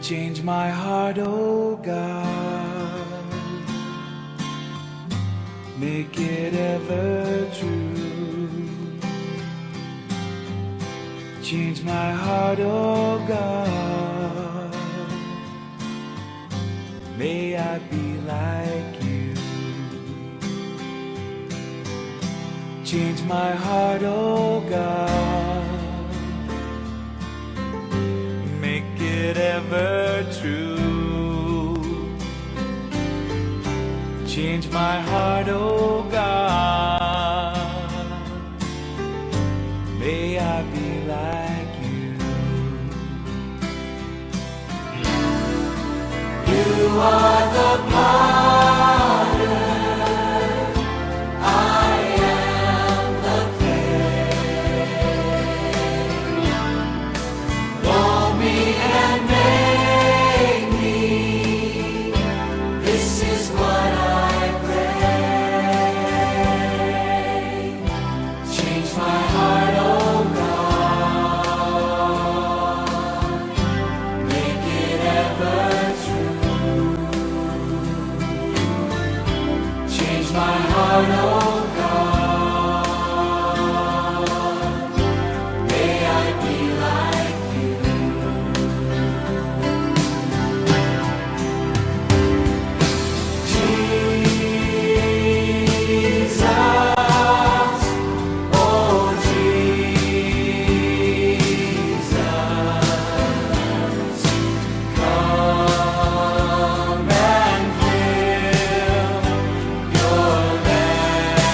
Change my heart, oh God, make it ever true. Change my heart, oh God, may I be like you. Change my heart, oh God, make it ever true. Change my heart, oh God, may I be like you. You are the potter, I am the clay. Mold me and make me, this is what I pray. Change my heart, oh God, make it ever true. Change my heart, oh God, may I be like you. Jesus, oh Jesus, come and fill your land.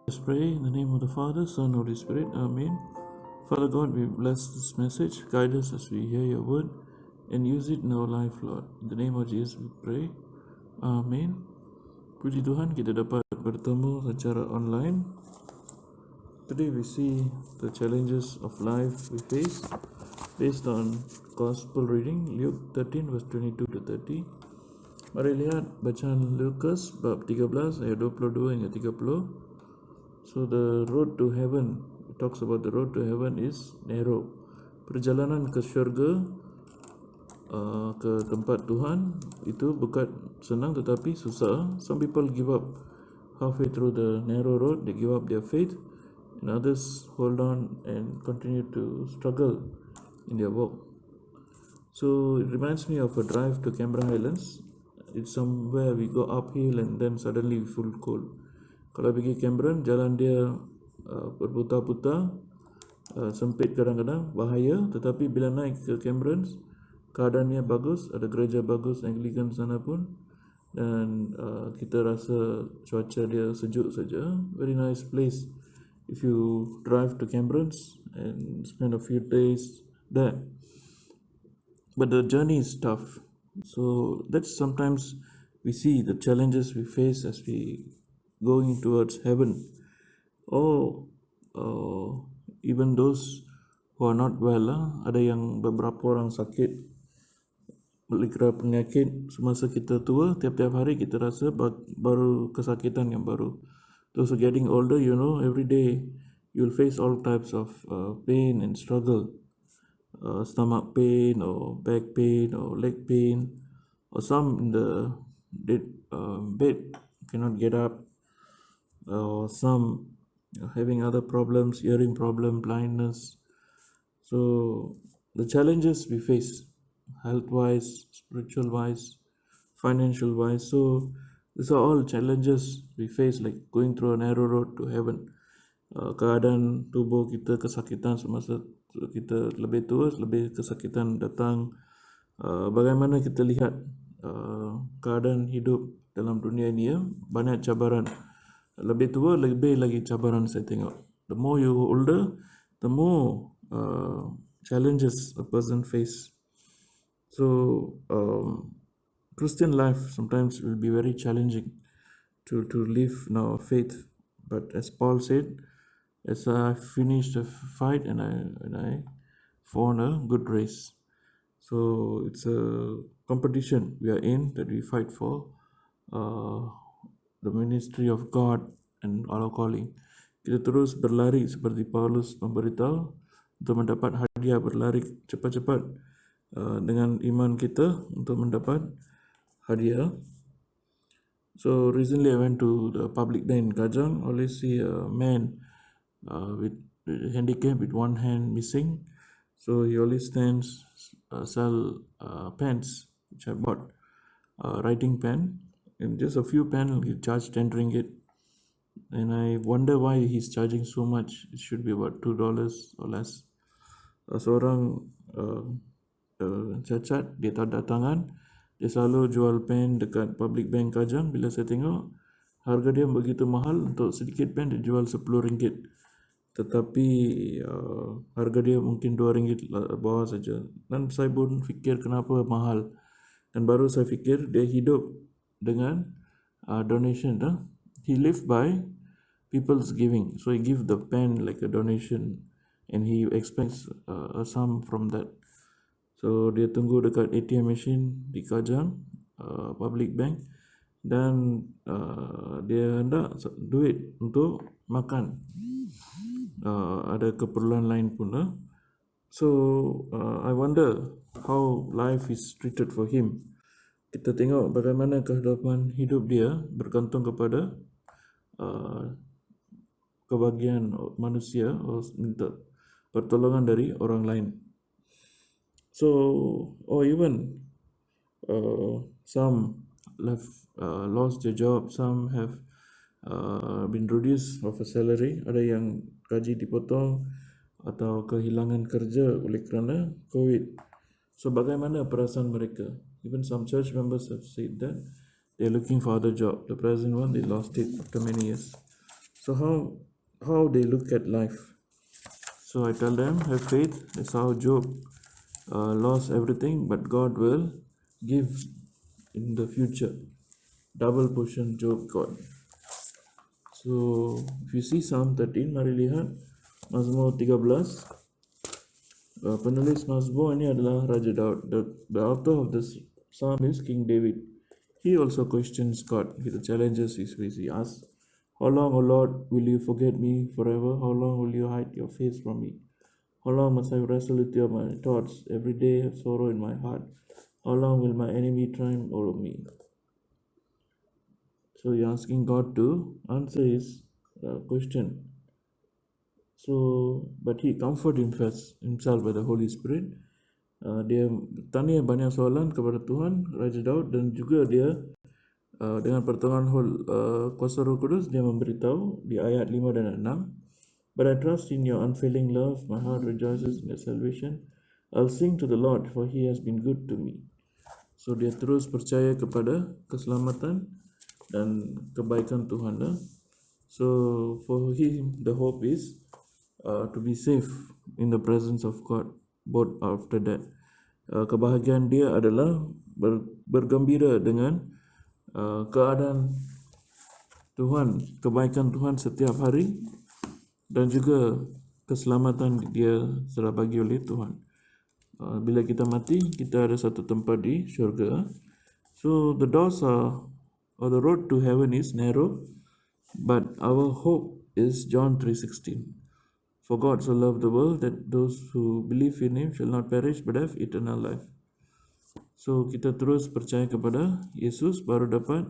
Let's pray in the name of the Father, Son, Holy Spirit. Amen. Father God, we bless this message. Guide us as we hear your word and use it in our life, Lord. In the name of Jesus we pray. Amen. Puji Tuhan, kita dapat bertemu secara online. Today we see the challenges of life we face based on Gospel reading, Luke 13 verse 22 to 30. Mari lihat bacaan Lukas bab 13 ayat 22 hingga 30. So the road to heaven, it talks about the road to heaven is narrow. Perjalanan ke syurga, ke tempat Tuhan itu bukan senang tetapi susah. Some people give up halfway through the narrow road, they give up their faith, and others hold on and continue to struggle in their walk. So it reminds me of a drive to Canberra Highlands. It's somewhere we go uphill and then suddenly we feel cold. Kalau pergi Canberra, jalan dia berputar-putar, sempit kadang-kadang, bahaya. Tetapi bila naik ke Canberra, keadaannya bagus, ada gereja bagus, Anglican sana pun, dan kita rasa cuaca dia sejuk saja. Very nice place if you drive to Canberra and spend a few days there. But the journey is tough. So that's sometimes we see the challenges we face as we going towards heaven. Or even those who are not well, ada yang beberapa orang sakit, berikra penyakit semasa kita tua, tiap-tiap hari kita rasa baru kesakitan yang baru. Those who are getting older, you know, every day you'll face all types of pain and struggle. Stomach pain or back pain or leg pain, or some in the bed cannot get up, or some having other problems, hearing problem, blindness. So the challenges we face, health wise, spiritual wise, financial wise, so these are all challenges we face, like going through a narrow road to heaven. Keadaan tubuh kita kesakitan semasa kita lebih tua, lebih kesakitan datang. Bagaimana kita lihat keadaan hidup dalam dunia ini, ya, banyak cabaran. Lebih tua, lebih lagi cabaran saya tengok. The more you older, the more challenges a person face. So Christian life sometimes will be very challenging to live in our faith. But as Paul said, as I finished the fight and I fought a good race. So it's a competition we are in, that we fight for the ministry of God and our calling. Kita terus berlari seperti Paulus memberitahu untuk mendapat hadiah, berlari cepat-cepat dengan iman kita untuk mendapat hadiah. So recently I went to the public day in Kajang. Always see a man with handicap, with one hand missing. So he always stands, sell pens, which I bought, writing pen. In just a few pen, he charged 10 ringgit. And I wonder why he's charging so much. It should be about $2 or less. Seorang cacat, dia tak ada tangan, dia selalu jual pen dekat public bank Kajang. Bila saya tengok, harga dia begitu mahal. Untuk sedikit pen dia jual 10 ringgit. Tetapi harga dia mungkin 2 ringgit bawah saja. Dan saya pun fikir kenapa mahal. Dan baru saya fikir dia hidup dengan donation. He live by people's giving. So he give the pen like a donation, and he expects a sum from that. So dia tunggu dekat ATM machine di Kajang, public bank, dan dia hendak duit untuk makan. Ada keperluan lain pun. So I wonder how life is treated for him. Kita tengok bagaimana kehidupan hidup dia bergantung kepada kebahagiaan manusia, minta pertolongan dari orang lain. So, or even some have lost their job, some have been reduced of a salary, ada yang gaji dipotong atau kehilangan kerja oleh kerana COVID. So bagaimana perasaan mereka? Even some church members have said that they're looking for other job. The present one, they lost it after many years. So how they look at life. So I tell them, have faith. That's how Job lost everything, but God will give in the future. Double portion Job got. So if you see Psalm 13, mari lihat Mazmur 13. Penulis Mazmur ini adalah Raja Daud. The author of this psalm is King David. He also questions God. He challenges his ways. He asks, how long, O Lord, will you forget me forever? How long will you hide your face from me? How long must I wrestle with my thoughts? Every day I have sorrow in my heart. How long will my enemy triumph over me? So you're asking God to answer his question. So, but he comfort himself by the Holy Spirit. Dia tanya banyak soalan kepada Tuhan, Raja Daud, dan juga dia dengan pertolongan kuasa Roh Kudus dia memberitahu di ayat 5 dan 6. But I trust in your unfailing love, my heart rejoices in your salvation. I'll sing to the Lord, for he has been good to me. So dia terus percaya kepada keselamatan dan kebaikan Tuhan. So for him the hope is to be safe in the presence of God. Both after that, kebahagiaan dia adalah bergembira dengan keadaan Tuhan, kebaikan Tuhan setiap hari, dan juga keselamatan dia telah bagi oleh Tuhan. Bila kita mati, kita ada satu tempat di syurga. So the doors are, or the road to heaven is narrow, but our hope is John 3:16. For God so loved the world that those who believe in him shall not perish but have eternal life. So kita terus percaya kepada Yesus baru dapat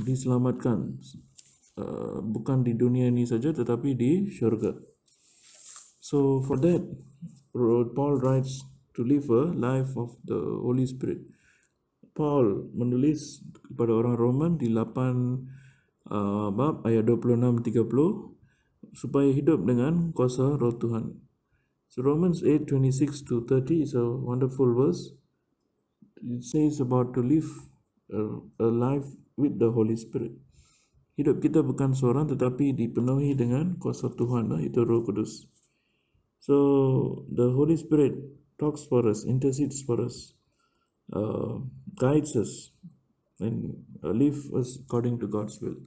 diselamatkan, bukan di dunia ini saja tetapi di syurga. So for that, Paul writes to live a life of the Holy Spirit. Paul menulis kepada orang Roman di 8 bab ayat 26-30 supaya hidup dengan kuasa Roh Tuhan. So Romans 8:26-30 is a wonderful verse. It says about to live a life with the Holy Spirit. Hidup kita bukan seorang tetapi dipenuhi dengan kuasa Tuhan, itu Roh Kudus. So the Holy Spirit talks for us, intercedes for us, guides us, and live us according to God's will.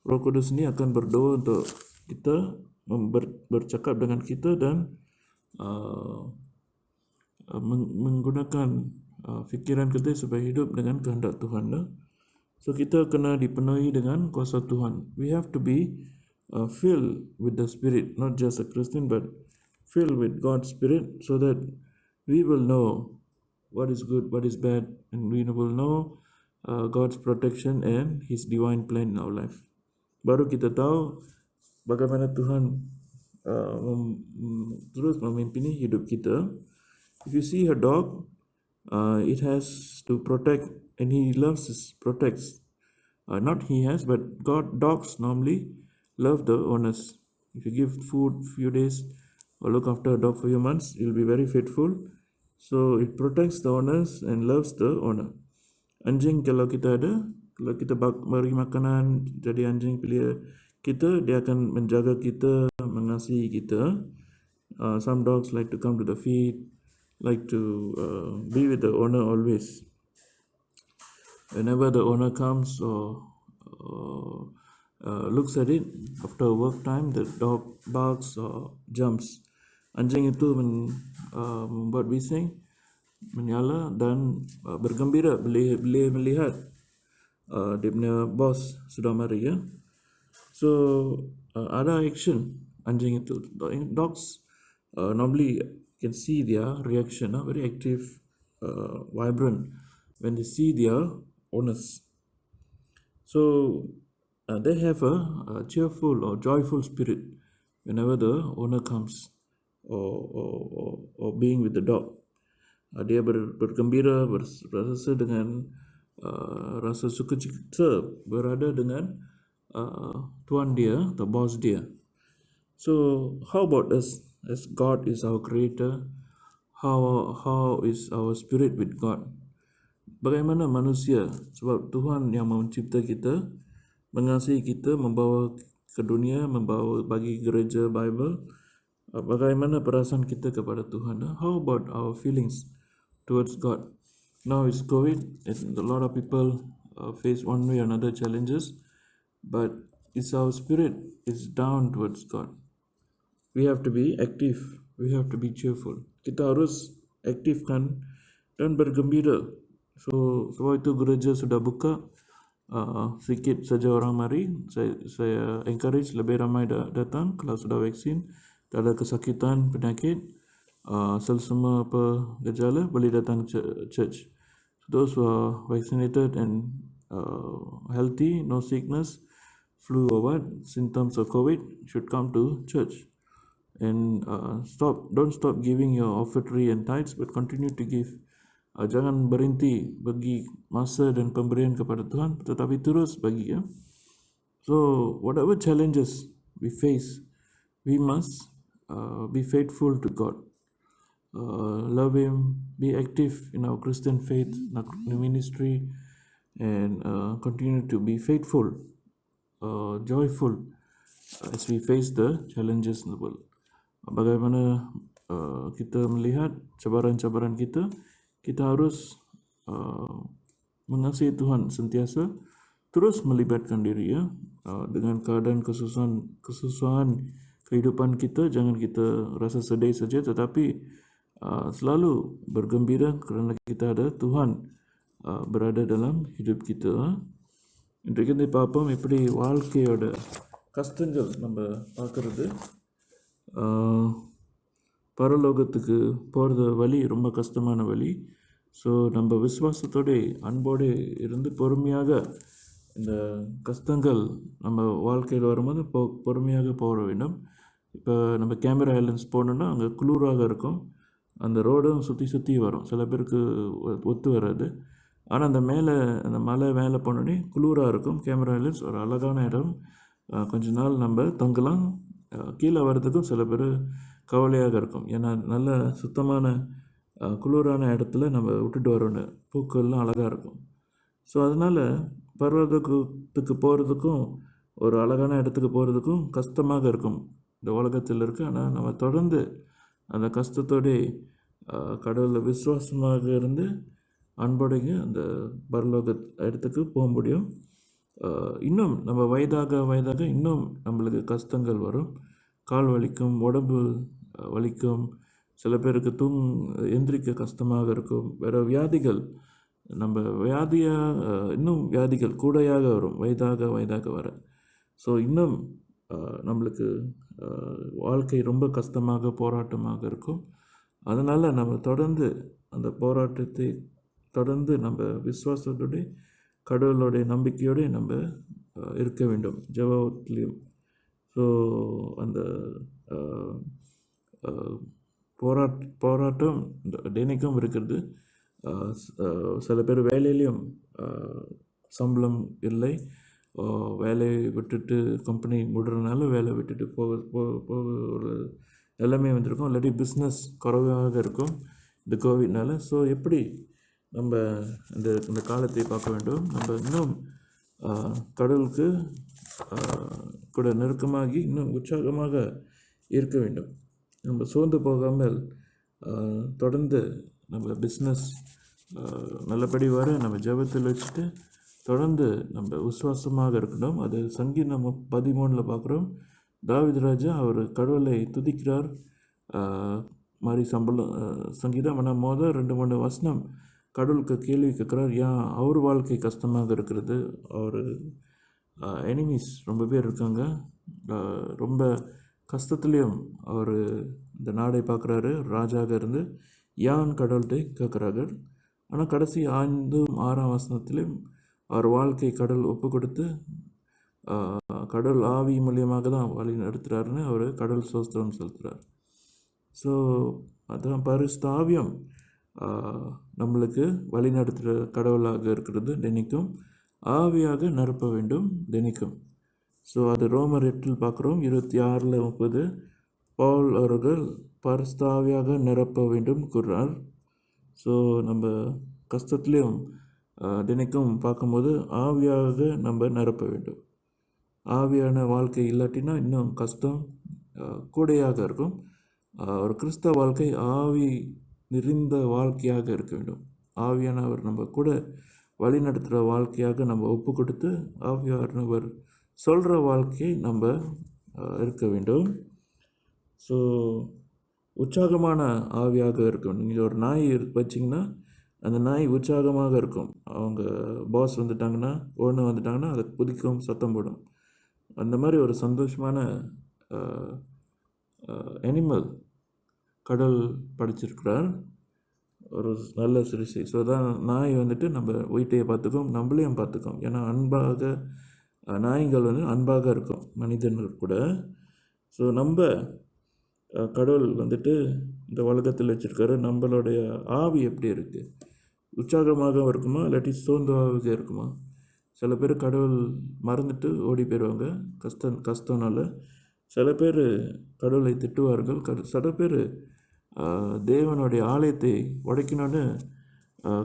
Roh Kudus ini akan berdoa untuk kita, bercakap dengan kita, dan menggunakan fikiran kita supaya hidup dengan kehendak Tuhan. So kita kena dipenuhi dengan kuasa Tuhan. We have to be filled with the Spirit, not just a Christian, but filled with God's Spirit, so that we will know what is good, what is bad, and we will know God's protection and His divine plan in our life. Baru kita tahu bagaimana Tuhan terus memimpin hidup kita. If you see a dog, it has to protect, and he loves protects. Not he has, but dogs normally love the owners. If you give food few days or look after a dog for a few months, it will be very faithful. So it protects the owners and loves the owner. Anjing kalau kita beri makanan, jadi anjing pilih kita, dia akan menjaga kita, mengasihi kita. Some dogs like to come to the feet, like to be with the owner always. Whenever the owner comes or looks at it after work time, the dog barks or jumps. Anjing itu membuat bising, menyala, dan bergembira bila melihat dia punya bos sudah mari. So ada action anjing itu. Dogs normally can see their reaction, very active, vibrant when they see their owners. So they have a cheerful or joyful spirit whenever the owner comes or being with the dog. Dia bergembira, berasa dengan rasa sukacita berada dengan tuan dia atau bos dia. So how about us, as God is our creator? How is our spirit with God? Bagaimana manusia, sebab Tuhan yang mencipta kita, mengasihi kita, membawa ke dunia, membawa bagi gereja Bible. Bagaimana perasaan kita kepada Tuhan? How about our feelings towards God? Now it's COVID, and a lot of people face one way or another challenges, but it's our spirit is down towards God. We have to be active, we have to be cheerful. Kita harus aktifkan dan bergembira. So sebab itu gereja sudah buka, sedikit saja orang mari. Saya encourage lebih ramai datang kalau sudah vaksin, tak ada kesakitan, penyakit, semua apa gejala boleh datang church. Those who are vaccinated and healthy, no sickness, flu or what symptoms of COVID should come to church. And don't stop giving your offertory and tithes, but continue to give. Jangan berhenti bagi masa dan pemberian kepada Tuhan, tetapi terus bagi, ya. So whatever challenges we face, we must be faithful to God, love Him, be active in our Christian faith, in our ministry, and continue to be faithful, joyful as we face the challenges in the world. Bagaimana kita melihat cabaran-cabaran kita, kita harus mengasihi Tuhan sentiasa, terus melibatkan diri, ya, dengan keadaan kesusahan kehidupan kita. Jangan kita rasa sedih saja, tetapi selalu bergembira kerana kita ada Tuhan berada dalam hidup kita. இன்றைக்கு வந்து பார்ப்போம் எப்படி வாழ்க்கையோட கஷ்டங்கள் நம்ம பார்க்கறது. பரலோகத்துக்கு போகிறது வழி ரொம்ப கஷ்டமான வழி. ஸோ நம்ம விசுவாசத்தோடு அன்போடு இருந்து பொறுமையாக இந்த கஷ்டங்கள் நம்ம வாழ்க்கையில் வரும்போது பொறுமையாக போக வேண்டும். இப்போ நம்ம கேமரா ஐலண்ட்ஸ் போனோன்னா அங்கே குளிராக இருக்கும், அந்த ரோடும் சுற்றி வரும், சில பேருக்கு ஒத்து வராது. ஆனால் அந்த மலை மேலே போனோடனே குளிராக இருக்கும். கேமரா ஐலண்ட்ஸ் ஒரு அழகான இடம், கொஞ்ச நாள் நம்ம தங்கலாம். கீழே வர்றதுக்கும் சில பேர் கவலையாக இருக்கும், ஏன்னா நல்ல சுத்தமான குளிரான இடத்துல நம்ம விட்டுட்டு வரோன்னு, பூக்கள்லாம் அழகாக இருக்கும். ஸோ அதனால் பரலோகத்துக்கு போகிறதுக்கும் ஒரு அழகான இடத்துக்கு போகிறதுக்கும் கஷ்டமாக இருக்கும் இந்த உலகத்தில் இருக்குது. ஆனால் நம்ம தொடர்ந்து அந்த கஷ்டத்தோடு கடவுளில் விசுவாசமாக இருந்து அன்போடைங்க அந்த பரலோக இடத்துக்கு போக முடியும். இன்னும் நம்ம வயதாக இன்னும் நம்மளுக்கு கஷ்டங்கள் வரும். கால் வலிக்கும், உடம்பு வலிக்கும், சில பேருக்கு எந்திரிக்க கஷ்டமாக இருக்கும். வேறு வியாதிகள், நம்ம இன்னும் வியாதிகள் கூடையாக வரும் வயதாக வர. ஸோ இன்னும் நம்மளுக்கு வாழ்க்கை ரொம்ப கஷ்டமாக போராட்டமாக இருக்கும். அதனால் நம்ம தொடர்ந்து அந்த போராட்டத்தை தொடர்ந்து நம்ம விசுவாசத்தோடு கடவுளுடைய நம்பிக்கையோடு நம்ம இருக்க வேண்டும், ஜெபத்திலையும். ஸோ அந்த போராட்டம் தினைக்கும் இருக்கிறது. சில பேர் வேலையிலையும் சம்பளம் இல்லை, வேலையை விட்டுட்டு கம்பெனி மூடுறதுனால வேலை விட்டுட்டு போக ஒரு நிலைமை வந்திருக்கும். இல்லாட்டி பிஸ்னஸ் குறைவாக இருக்கும் இந்த கோவிட்னால. ஸோ எப்படி நம்ம இந்த காலத்தை பார்க்க வேண்டும்? நம்ம இன்னும் கடவுளுக்கு கூட நெருக்கமாகி இன்னும் உற்சாகமாக இருக்க வேண்டும். நம்ம சோர்ந்து போகாமல் தொடர்ந்து நம்ம பிஸ்னஸ் நல்லபடி வர நம்ம ஜெபத்தில் வச்சுட்டு தொடர்ந்து நம்ம விசுவாசமாக இருக்கணும். அது சங்கீதம் 13 பார்க்குறோம். தாவீது ராஜா அவர் கடவுளை துதிக்கிறார் மாதிரி சங்கீதம். ஆனால் 2-3 வசனம் கடவுளுக்கு கேள்வி கேட்குறார், ஏன் அவர் வாழ்க்கை கஷ்டமாக இருக்கிறது, அவர் எனிமீஸ் ரொம்ப பேர் இருக்காங்க, ரொம்ப கஷ்டத்துலேயும் அவர் இந்த நாடை பார்க்குறாரு, ராஜாக இருந்து யான் கடவுள்கிட்ட கேட்குறார்கள். ஆனால் கடைசி 5-6 வசனத்திலையும் அவர் வாழ்க்கை கடவுள் ஒப்பு கொடுத்து கடவுள் ஆவி மூலியமாக தான் வழி நடத்துகிறாருன்னு அவர் கடவுள் சோஸ்திரம் செலுத்துகிறார். ஸோ அதான் பரிசுத்த ஆவியம் நம்மளுக்கு வழி நடத்துகிற கடவுளாக இருக்கிறது. தினைக்கும் ஆவியாக நிரப்ப வேண்டும் தினைக்கும். ஸோ அது ரோமர் 8 பார்க்குறோம், 26-30 பவுல் அவர்கள் பரிசுத்த ஆவியாக நிரப்ப வேண்டும் கூறுறார். ஸோ நம்ம கஷ்டத்துலேயும் தினைக்கும் பார்க்கும்போது ஆவியாக நம்ம நிரப்ப வேண்டும். ஆவியான வாழ்க்கை இல்லாட்டினா இன்னும் கஷ்டம், கூடையாக இருக்கும். ஒரு கிறிஸ்தவ வாழ்க்கை ஆவி நிறைந்த வாழ்க்கையாக இருக்க வேண்டும். ஆவியானவர் நம்ம கூட வழி நடத்துகிற வாழ்க்கையாக நம்ம ஒப்பு கொடுத்து ஆவியானவர் சொல்கிற வாழ்க்கையை நம்ம இருக்க வேண்டும். ஸோ உற்சாகமான ஆவியாக இருக்கும். நீங்கள் ஒரு நாய் வச்சிங்கன்னா அந்த நாய் உற்சாகமாக இருக்கும். அவங்க பாஸ் வந்துட்டாங்கன்னா, ஓனர் வந்துட்டாங்கன்னா அதை குதிக்கும், சத்தம் போடும். அந்த மாதிரி ஒரு சந்தோஷமான அனிமல் கடவுள் படைச்சிருக்கிறார், ஒரு நல்ல சிறுசை. ஸோ தான் நாய் வந்துட்டு நம்ம வீட்டையை பார்த்துக்கும், நம்மளையும் பார்த்துக்கும். ஏன்னா அன்பாக நாய்கள் வந்து அன்பாக இருக்கும் மனிதர்கள் கூட. ஸோ நம்ம கடவுள் வந்துட்டு இந்த உலகத்தில் வச்சுருக்காரு. நம்மளுடைய ஆவி எப்படி இருக்குது? உற்சாகமாக இருக்குமா இல்லாட்டி சோர்ந்தவாக இருக்குமா? சில பேர் கடவுள் மறந்துட்டு ஓடி போயிடுவாங்க கஷ்டம்னால. சில பேர் கடவுளை திட்டுவார்கள். சில பேர் தேவனுடைய ஆலயத்தை உடைக்கணும்னு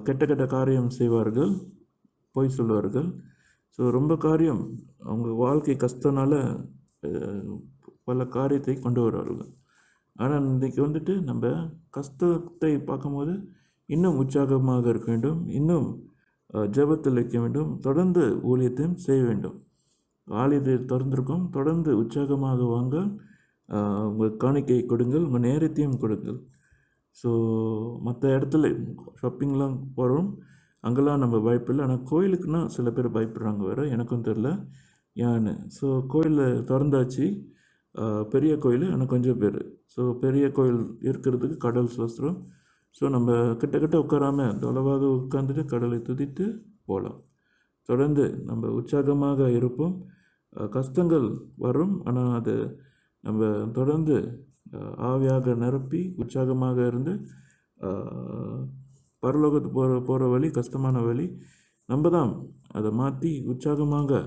கெட்ட கெட்ட காரியம் செய்வார்கள், பொய் சொல்வார்கள். ஸோ ரொம்ப காரியம் அவங்க வாழ்க்கை கஷ்டனால பல காரியத்தை கொண்டு வருவார்கள். ஆனால் இன்றைக்கி வந்துட்டு நம்ம கஷ்டத்தை பார்க்கும்போது இன்னும் உற்சாகமாக இருக்க வேண்டும், இன்னும் ஜெபத்தில் வைக்க வேண்டும், தொடர்ந்து ஊழியத்தையும் செய்ய வேண்டும். ஆலயத்தை திறந்திருக்கும், தொடர்ந்து உற்சாகமாக வாங்க, உங்கள் காணிக்கை கொடுங்கள், உங்கள் நேரத்தையும் கொடுங்கள். ஸோ மற்ற இடத்துல ஷாப்பிங்லாம் போகிறோம், அங்கெல்லாம் நம்ம பயப்பில்லை. ஆனால் கோயிலுக்குன்னா சில பேர் பயப்படுறாங்க வேறு, எனக்கும் தெரில ஏன்னு. ஸோ கோயிலில் திறந்தாச்சு, பெரிய கோயில், ஆனால் கொஞ்சம் பேர். ஸோ பெரிய கோயில் இருக்கிறதுக்கு கடவுள் சோஸ்திரம். ஸோ நம்ம கிட்ட உட்காராமல் தொலைவாக உட்காந்துட்டு கடவுளை துதித்து போகலாம். தொடர்ந்து நம்ம உற்சாகமாக இருப்போம். கஷ்டங்கள் வரும், ஆனால் அது நம்ம தொடர்ந்து ஆவியாக நிரப்பி உற்சாகமாக இருந்து பரலோகத்து போகிற வழி கஷ்டமான வழி. நம்ம தான் அதை மாற்றி உற்சாகமாக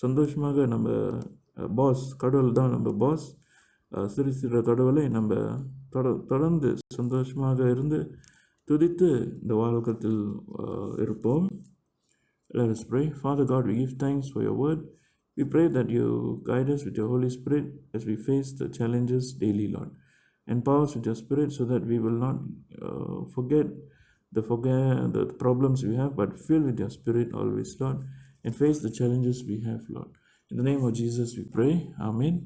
சந்தோஷமாக நம்ம பாஸ் கடவுள் தான் நம்ம பாஸ். சிறு கடவுளை நம்ம தொடர்ந்து சந்தோஷமாக இருந்து துதித்து இந்த வாழ்க்கத்தில் இருப்போம். Let us pray. Father God, we give thanks for your word. We pray that you guide us with your Holy Spirit as we face the challenges daily, Lord. Empower us with your Spirit so that we will not forget the problems we have, but fill with your Spirit always, Lord, and face the challenges we have, Lord. In the name of Jesus we pray. Amen.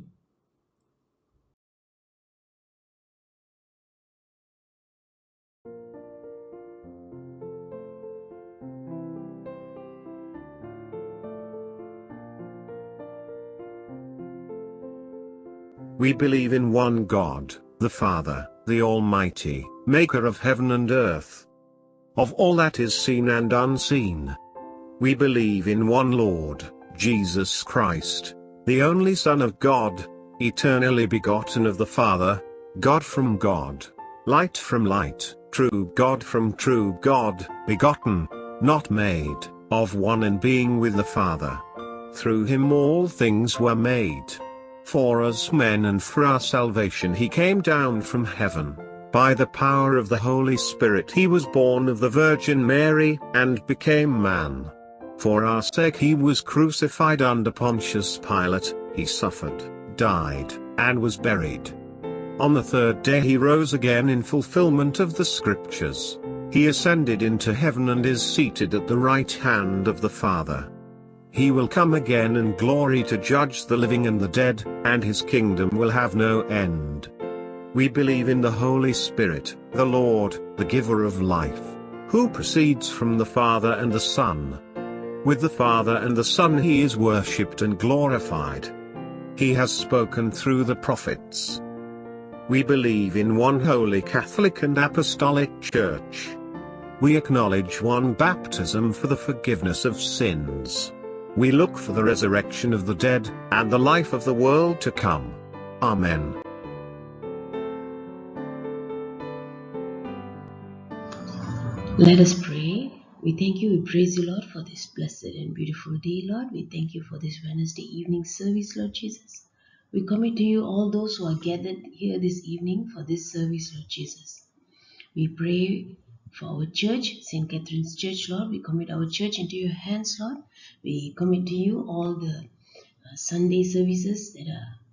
We believe in one God, the Father, the Almighty, maker of heaven and earth, of all that is seen and unseen. We believe in one Lord, Jesus Christ, the only Son of God, eternally begotten of the Father, God from God, light from light, true God from true God, begotten, not made, of one in being with the Father. Through him all things were made. For us men and for our salvation he came down from heaven. By the power of the Holy Spirit he was born of the Virgin Mary, and became man. For our sake he was crucified under Pontius Pilate, he suffered, died, and was buried. On the third day he rose again in fulfillment of the Scriptures. He ascended into heaven and is seated at the right hand of the Father. He will come again in glory to judge the living and the dead, and his kingdom will have no end. We believe in the Holy Spirit, the Lord, the giver of life, who proceeds from the Father and the Son. With the Father and the Son he is worshipped and glorified. He has spoken through the prophets. We believe in one holy Catholic and Apostolic Church. We acknowledge one baptism for the forgiveness of sins. We look for the resurrection of the dead, and the life of the world to come. Amen. Let us pray. We thank you, we praise you, Lord, for this blessed and beautiful day, Lord. We thank you for this Wednesday evening service, Lord Jesus. We commit to you all those who are gathered here this evening for this service, Lord Jesus. We pray for our church, St. Catherine's Church, Lord. We commit our church into your hands, Lord. We commit to you all the Sunday services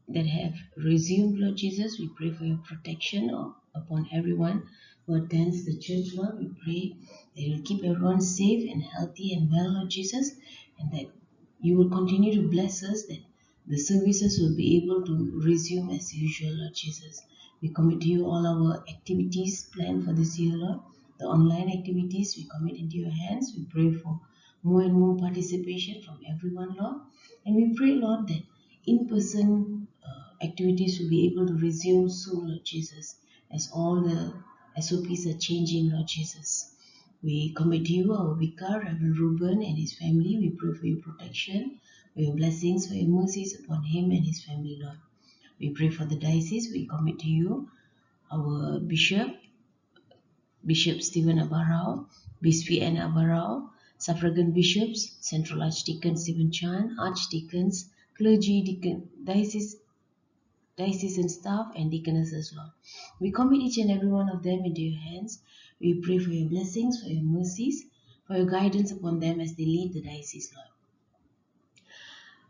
that have resumed, Lord Jesus. We pray for your protection upon everyone who attends the church, Lord. We pray that you will keep everyone safe and healthy and well, Lord Jesus, and that you will continue to bless us, that the services will be able to resume as usual, Lord Jesus. We commit to you all our activities planned for this year, Lord. The online activities we commit into your hands. We pray for more and more participation from everyone, Lord. And we pray, Lord, that in-person activities will be able to resume soon, Lord Jesus, as all the SOPs are changing, Lord Jesus. We commit to you our vicar, Reverend Reuben, and his family. We pray for your protection, for your blessings, for your mercies upon him and his family, Lord. We pray for the diocese. We commit to you our bishop, Bishop Stephen Abarao, Bispi N. Abarao, suffragan bishops, Central Archdeacon Stephen Chan, archdeacons, clergy, deacon, diocesan staff, and deaconesses, Lord. We commit each and every one of them into your hands. We pray for your blessings, for your mercies, for your guidance upon them as they lead the diocese, Lord.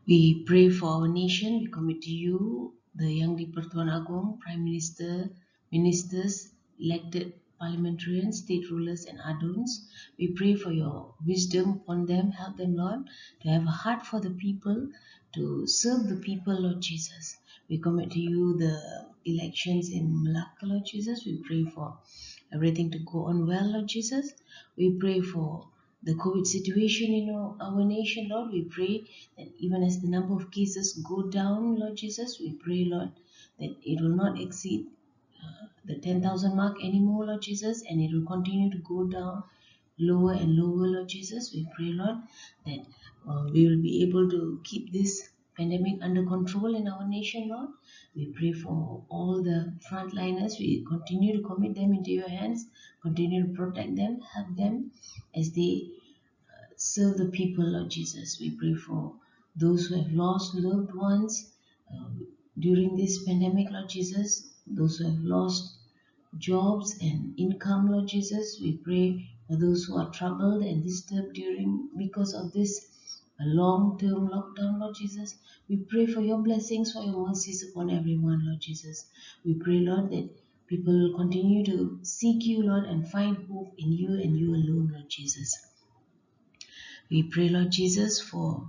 We pray for our nation. We commit to you the Yang di-Pertuan Agong, Prime Minister, ministers, elected parliamentarians, state rulers, and aduns. We pray for your wisdom upon them. Help them, Lord, to have a heart for the people, to serve the people, Lord Jesus. We commit to you the elections in Malacca, Lord Jesus. We pray for everything to go on well, Lord Jesus. We pray for the COVID situation in our nation, Lord. We pray that even as the number of cases go down, Lord Jesus, we pray, Lord, that it will not exceed the 10,000 mark anymore, Lord Jesus, and it will continue to go down lower and lower, Lord Jesus. We pray, Lord, that we will be able to keep this pandemic under control in our nation, Lord. We pray for all the frontliners. We continue to commit them into your hands, continue to protect them, help them as they serve the people, Lord Jesus. We pray for those who have lost loved ones during this pandemic, Lord Jesus, those who have lost jobs and income, Lord Jesus. We pray for those who are troubled and disturbed because of this long-term lockdown, Lord Jesus. We pray for your blessings, for your mercies upon everyone, Lord Jesus. We pray, Lord, that people will continue to seek you, Lord, and find hope in you and you alone, Lord Jesus. We pray, Lord Jesus, for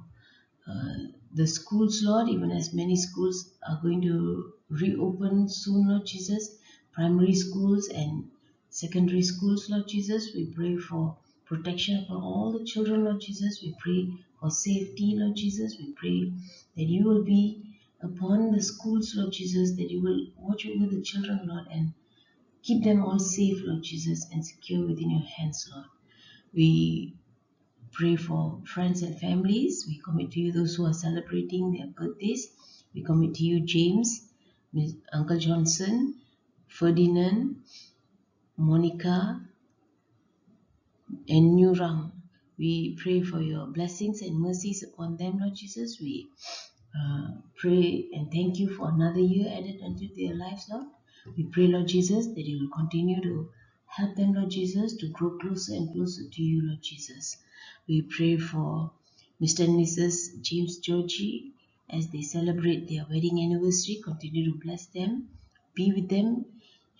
the schools, Lord, even as many schools are going to reopen soon, Lord Jesus, primary schools and secondary schools, Lord Jesus. We pray for protection for all the children, Lord Jesus. We pray for safety, Lord Jesus. We pray that you will be upon the schools, Lord Jesus, that you will watch over the children, Lord, and keep them all safe, Lord Jesus, and secure within your hands, Lord. We pray for friends and families. We commit to you those who are celebrating their birthdays. We commit to you James, Uncle Johnson, Ferdinand, Monica, and Nuram. We pray for your blessings and mercies upon them, Lord Jesus. We pray and thank you for another year added unto their lives, Lord. We pray, Lord Jesus, that you will continue to help them, Lord Jesus, to grow closer and closer to you, Lord Jesus. We pray for Mr. and Mrs. James Georgie as they celebrate their wedding anniversary. Continue to bless them, be with them,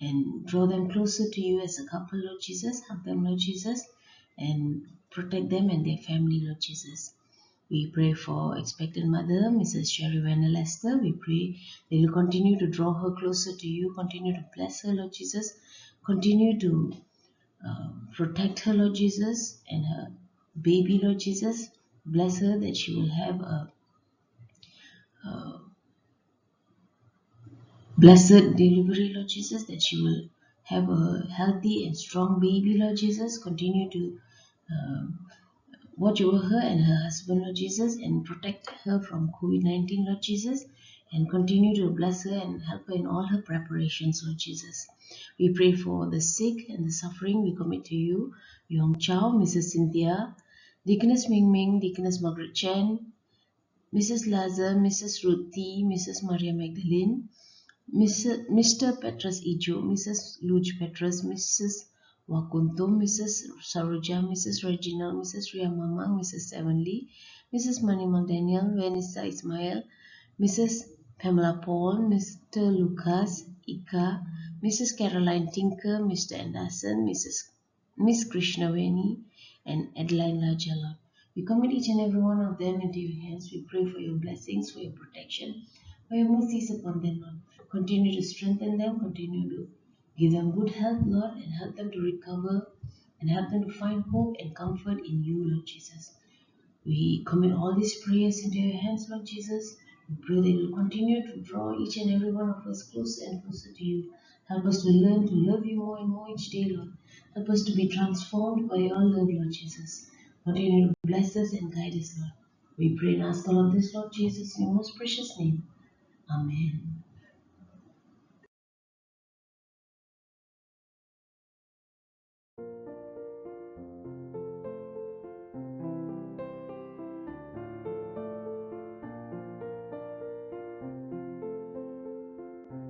and draw them closer to you as a couple, Lord Jesus. Help them, Lord Jesus, and protect them and their family, Lord Jesus. We pray for expectant mother, Mrs. Sherry Vanna Lester. We pray that you continue to draw her closer to you, continue to bless her, Lord Jesus, continue to protect her, Lord Jesus, and her baby, Lord Jesus. Bless her that she will have a blessed delivery, Lord Jesus, that she will have a healthy and strong baby, Lord Jesus. Continue to watch over her and her husband, Lord Jesus, and protect her from COVID-19, Lord Jesus, and continue to bless her and help her in all her preparations, Lord Jesus. We pray for the sick and the suffering. We commit to you, Yong Chow, Mrs. Cynthia, Deaconess Ming Ming, Deaconess Margaret Chen, Mrs. Lazar, Mrs. Ruthie, Mrs. Maria Magdalene, Mr. Petrus Ijo, Mrs. Luj Petrus, Mrs. Wakunto, Mrs. Saroja, Mrs. Regina, Mrs. Ria Mamang, Mrs. Seven Lee, Mrs. Manimal Daniel, Vanessa Ismail, Mrs. Pamela Paul, Mr. Lucas Ika, Mrs. Caroline Tinker, Mr. Anderson, Miss Krishnaveni, and Adeline Lajala. We commit each and every one of them into your hands. We pray for your blessings, for your protection, for your mercies upon them, Lord. Continue to strengthen them, continue to give them good health, Lord, and help them to recover and help them to find hope and comfort in you, Lord Jesus. We commit all these prayers into your hands, Lord Jesus. We pray that you will continue to draw each and every one of us closer and closer to you. Help us to learn to love you more and more each day, Lord. Help us to be transformed by your love, Lord Jesus. Continue to bless us and guide us, Lord. We pray and ask all of this, Lord Jesus, in your most precious name. Amen.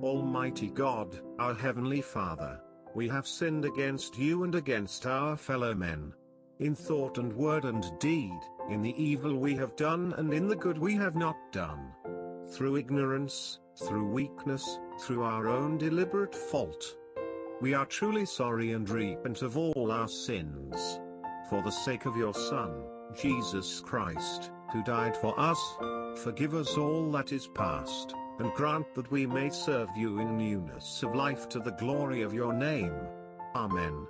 Almighty God, our Heavenly Father, we have sinned against you and against our fellow men. In thought and word and deed, in the evil we have done and in the good we have not done. Through ignorance, through weakness, through our own deliberate fault. We are truly sorry and repent of all our sins. For the sake of your Son, Jesus Christ, who died for us, forgive us all that is past, and grant that we may serve you in newness of life to the glory of your name. Amen.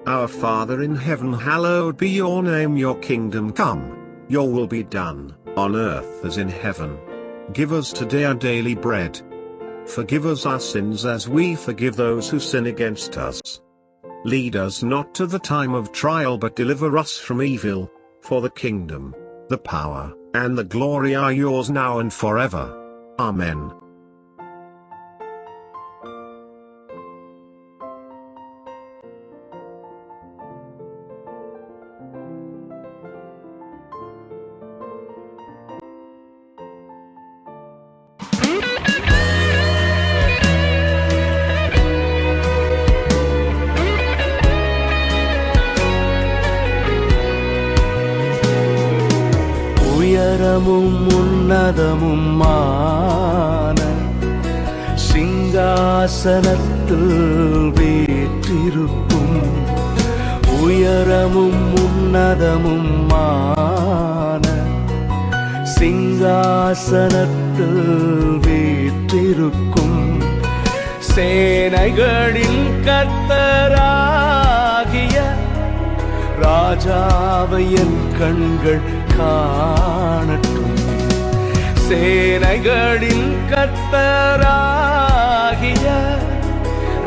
Our Father in heaven, hallowed be your name. Your kingdom come, your will be done, on earth as in heaven. Give us today our daily bread. Forgive us our sins as we forgive those who sin against us. Lead us not to the time of trial, but deliver us from evil. For the kingdom, the power, and the glory are yours now and forever. Amen. உயரமும் உன்னதமுமான சிங்காசனத்தில் வீற்றிருக்கும் உயரமும் உன்னதமுமான சிங்காசனத்தில் வீற்றிருக்கும் சேனைகளின் கர்த்தராகிய ராஜாவை என் கண்கள் காணட்டும். சேனைகளின் கர்த்தராகிய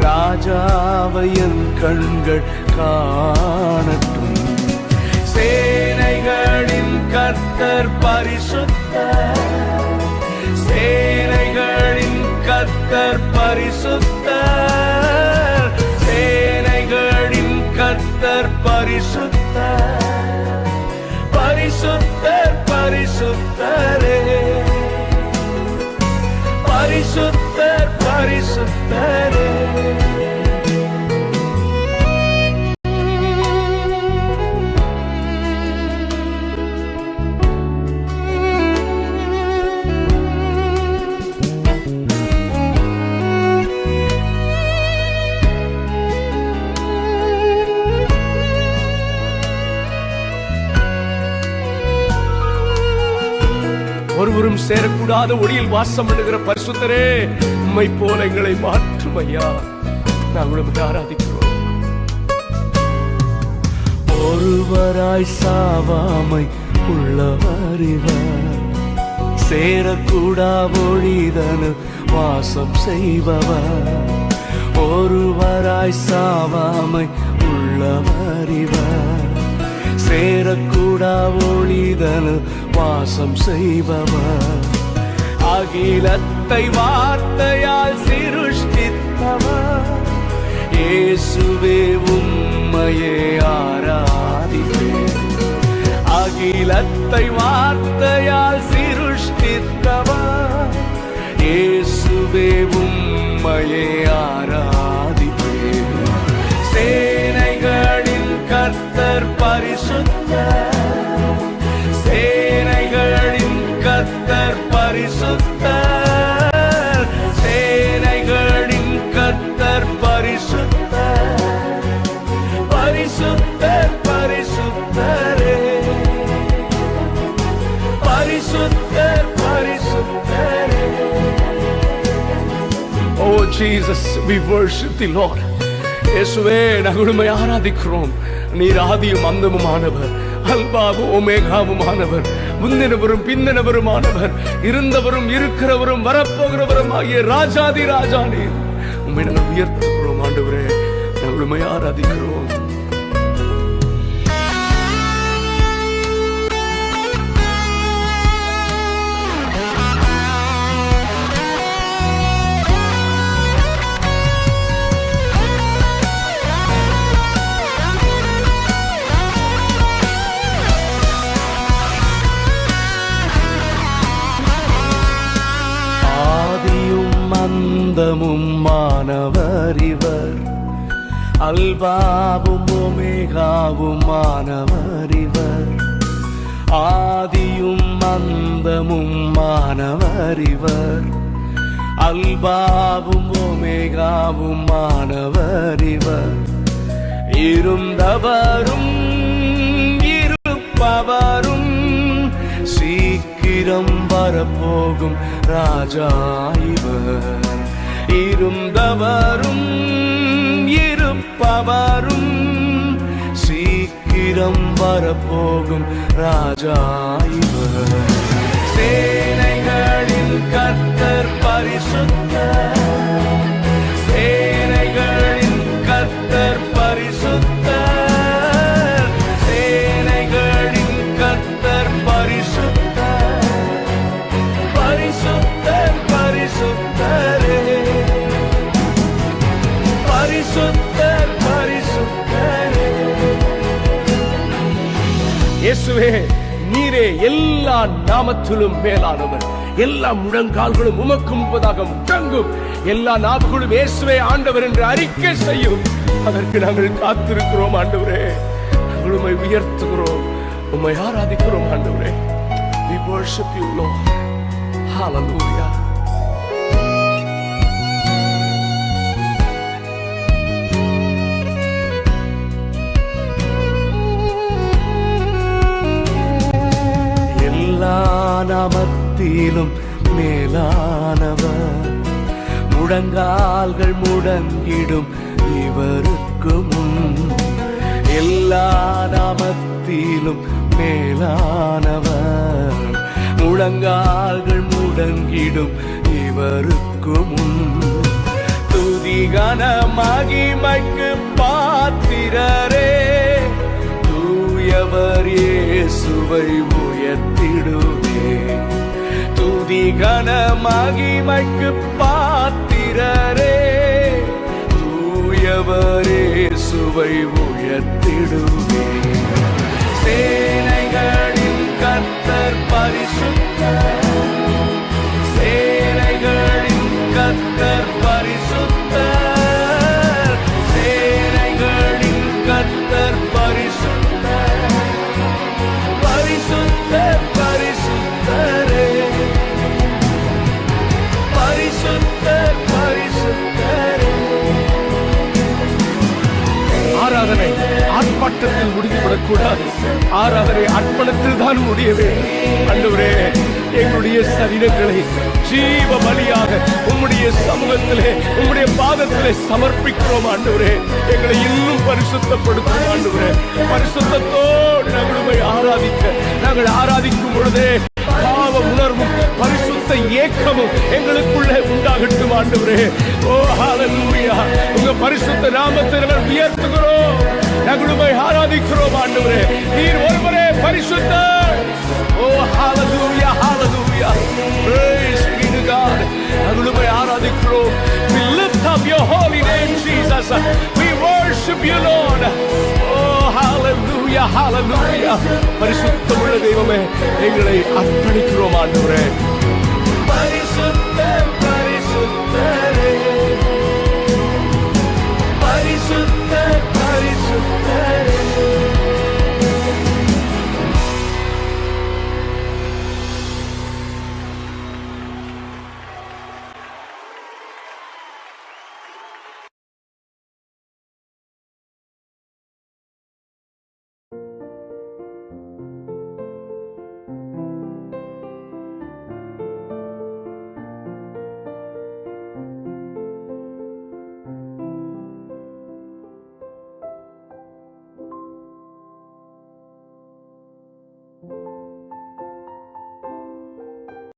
ராஜாவை என் கண்கள் காணட்டும். சேனைகளின் கர்த்தர் பரிசுத்தர், சேனைகளின் கர்த்தர் பரிசுத்தர், சேனைகளின் கர்த்தர் பரிசுத்தர், பரிசுத்தர் பரிசுத்தரே, பரிசுத்தர் பரிசுத்தரே. ஒருவரும் சேரக்கூடாத ஒளியில் வாசம் பண்ணுகிற பரிசுத்தரே, உம்மை போல எங்களை மாற்றும் ஐயா. நாங்கள் உம்மை ஆராதிக்கிறோம். ஒருவராய் சாவாமை உள்ளவர் இவர், சேரக்கூடா ஒளிதனு வாசம் செய்பவர். ஒருவராய் சாவாமை உள்ளவர் இவர், சேரக்கூடா ஒளிதனு வாசம் செய்பவர். அகிலத்தை வார்த்தையால் சிருஷ்டித்தவர், இயேசுவே உம்மையே ஆராதிப்பேன். அகிலத்தை வார்த்தையால் சிருஷ்டித்தவர், இயேசுவே உம்மையே ஆராதிப்பேன். சேனைகளின் கர்த்தர் பரிசுத்தர், சேனைகளின் கர்த்தர் பரிசுத்தர், சேனைகளின் கர்த்தர் பரிசுத்தர், பரிசுத்தர் பரிசுத்தரே, பரிசுத்தர் பரிசுத்தரே. Oh Jesus, we worship the Lord. இயேசுவே, நாங்கள் உம்மை ஆராதிக்கிறோம். நீர் ஆதியும் அந்தமுமானவர், அல்பாவும் ஓமேகாவுமானவர், முந்தினவரும் பிந்தினவருமானவர், இருந்தவரும் இருக்கிறவரும் வரப்போகிறவரும் ஆகிய ராஜாதி ராஜா நீர். உம்மை நாங்கள் உயர்த்துகிறோம் ஆண்டவரே, நாங்கள் உம்மை ஆராதிக்கிறோம். அந்தமும் மானவர் இவர், அல்பாவும் ஓமேகாவும் மானவர் இவர், ஆதியும் அந்தமும் மானவர் இவர், அல்பாவும் ஓமேகாவும் மானவர் இவர், இருந்தவரும் இருப்பவரும் சீக்கிரம் வரப்போகும் ராஜா இவர், இருந்தவரும் இருப்பவரும் சீக்கிரம் வரப்போகும் ராஜா இவர். சேனைகளின் கர்த்தர் பரிசுத்தர், சேனைகளின் கர்த்தர் பரிசுத்தர், சேனைகளின் கர்த்தர் பரிசுத்தர், பரிசுத்தர் பரிசுத்தரே, பரிசுத்தர் பரிசுத்தரே. இயேசுவே, நீரே எல்லா நாமத்திலும் மேலானவர். எல்லா முழங்கால்களும் உமக்கு முன்பதாக முழங்கும், எல்லா நாவுகளும் இயேசுவே ஆண்டவர் என்று அறிக்கை செய்யும். அதற்கு நாங்கள் காத்திருக்கிறோம் ஆண்டவரே. நாங்கள் உம்மை உயர்த்துகிறோம், உம்மை ஆராதிக்கிறோம் ஆண்டவரே. We worship you, Lord. Hallelujah. எல்லா நாமத்திலும் மேலானவர், முழங்கால்கள் முடங்கிடும் இவருக்கு முன். எல்லா நாமத்திலும் மேலானவர், முழங்கால்கள் முடங்கிடும் இவருக்கு முன். துதிகன மகிமைக்கு பாத்திரரே, தூயவர் இயேசுவை உயர்த்திடுவே. துதிகன மகிமைக்கு பாத்திரரே, தூயவர் இயேசுவை உயர்த்திடுவே. சேனைகளின் கர்த்தர் பரிசுத்தர், சேனைகளின் கர்த்தர் பரிசுத்தர், சேனைகளின் கர்த்தர் பரிசுத்தர், பரிசுத்தர் பரிசுத்தரே, பரிசுத்தர் பரிசுத்தரே. ஆராதனை ஆர்ப்பாட்டத்தில் முடிந்துவிடக்கூடாது. ஆராதனை அர்ப்பணத்தில் தான் முடிய வேண்டும். ஆண்டவரே, எங்களுடைய சரீரங்களை ஜீவ பலியாக உம்முடைய சமூகத்திலே உம்முடைய பாதத்திலே சமர்ப்பிக்கிறோம் ஆண்டவரே. எங்களை இன்னும் பரிசுத்தப்படுத்தும் ஆண்டவரே. பரிசுத்தத்தோடு நாங்கள் உம்மை ஆராதிக்க, நாங்கள் ஆராதிக்கும் பொழுதே பாவ உணர்வும் பரிசுத்த ஏக்கமும் எங்களுக்குள்ளே உண்டாகட்டும் ஆண்டவரே. ஓ ஹல்லேலூயா. உங்க பரிசுத்த நாமத்தை நாங்கள் உயர்த்துகிறோம், நாங்கள் உம்மை ஆராதிக்கிறோம் ஆண்டவரே. நீர் ஒருவரே பரிசுத்தர். ஓ ஹல்லேலூயா ஹல்லேலூயா. Praise be to God. நாங்கள் உம்மை ஆராதிக்கிறோம். We lift up your holy name Jesus. We worship you Lord. Oh hallelujah hallelujah. பரிசுத்தமுள்ள தெய்வமே, எங்களை அர்ப்பணிக்கிறோம் ஆண்டவரே. பரிசுத்தர்